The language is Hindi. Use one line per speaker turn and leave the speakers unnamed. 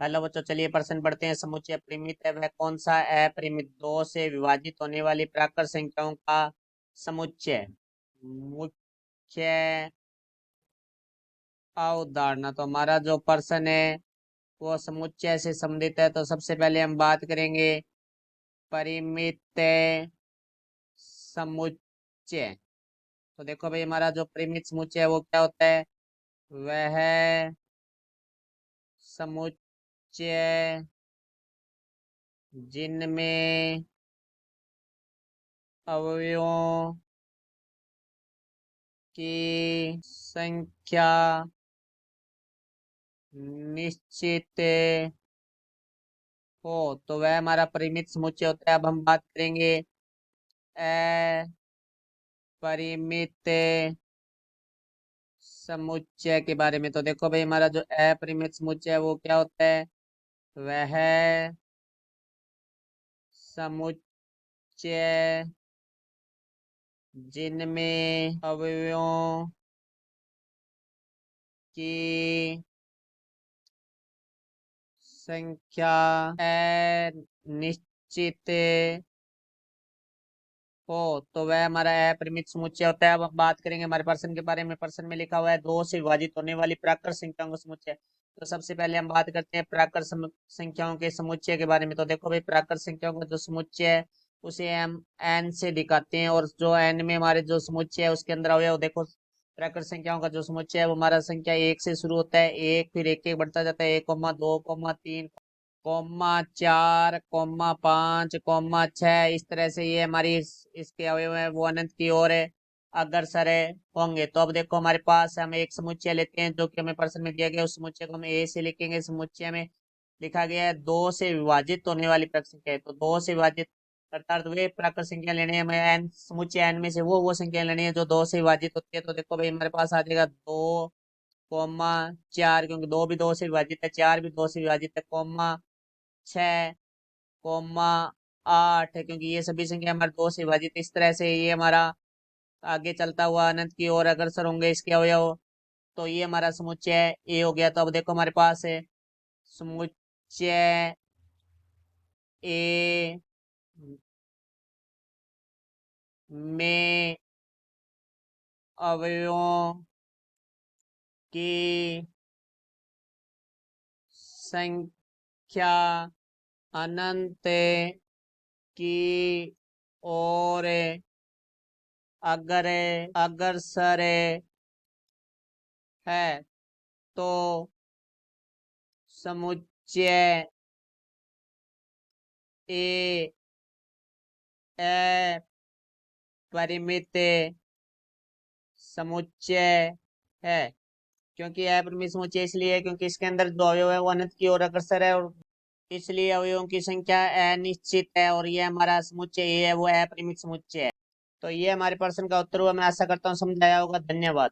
हेलो बच्चों, चलिए प्रश्न पढ़ते हैं। समुच्चय परिमित है वह कौन सा है? परिमित दो से विभाजित होने वाली प्राकृत संख्याओं का समुच्चय। मुख्य अवधारणा, तो हमारा जो प्रश्न है वो समुच्चय से संबंधित है। तो सबसे पहले हम बात करेंगे परिमित समुच्चय। तो देखो भाई, हमारा जो परिमित समुच्चय है वो क्या होता है? वह समुच्चय जिनमें अवयवों की संख्या निश्चित हो तो वह हमारा परिमित समुच्चय होता है। अब हम बात करेंगे अपरिमित समुच्चय के बारे में। तो देखो भाई, हमारा जो अपरिमित समुच्चय है वो क्या होता है? वह समुच्चय जिनमें अवयवों की संख्या अनिश्चित हो तो वह हमारा अपरिमित समुच्चय होता है। अब हम बात करेंगे हमारे प्रश्न के बारे में। प्रश्न में लिखा हुआ है दो से विभाजित होने वाली प्राकृत संख्याओं का समुच्चय। तो सबसे पहले हम बात करते हैं प्राकृत संख्याओं के समुच्चय के बारे में। तो देखो भाई, प्राकृत संख्याओं का जो समुच्चय है उसे हम एन से दिखाते हैं, और जो एन में हमारे जो समुच्चय है उसके अंदर अवयव देखो। प्राकृत संख्याओं का जो समुच्चय है वो हमारा संख्या एक से शुरू होता है, एक फिर एक एक बढ़ता जाता है, 1,2,3, कॉमा 4, कॉमा 5, कॉमा 6। इस तरह से ये हमारी इसके अवयव है वो अनंत की ओर है अग्रसर होंगे। तो अब देखो, हमारे पास हम एक समुच्चय लेते हैं जो कि हमें प्रश्न में दिया गया। उस समुच्चय को हम ए से लिखेंगे। समुच्चय में लिखा गया है दो से विभाजित होने वाली प्राकृत संख्या है। तो दो से विभाजित अर्थात वे प्राकृत संख्या लेने हैं हमें। एन समुच्चय एन में से वो संख्या लेनी है जो दो से विभाजित होती है। तो देखो भाई, हमारे पास आ जाएगा 2,4, क्योंकि दो भी दो से विभाजित है, चार भी दो से विभाजित है, कॉमा 6, कॉमा 8 है, क्योंकि ये सभी संख्या हमारे दो से विभाजित है। इस तरह से ये हमारा आगे चलता हुआ अनंत की ओर अग्रसर होंगे इसके अवयव। तो ये हमारा समुच्चय ए हो गया। तो अब देखो, हमारे पास है समुच्चय ए में अवयवों की संख्या अनंत की ओर अगर अग्रसर है तो समुच्चय ए अपरिमित समुच्चय है। क्योंकि अपरिमित समुच्चय इसलिए है क्योंकि इसके अंदर जो अवयव है वो अनंत की ओर अग्रसर है, और इसलिए अवयवों की संख्या अनिश्चित है, और ये हमारा समुच्चय ए है वो अपरिमित समुच्चय है। तो ये हमारे प्रश्न का उत्तर हुआ। मैं आशा करता हूँ समझ आया होगा। धन्यवाद।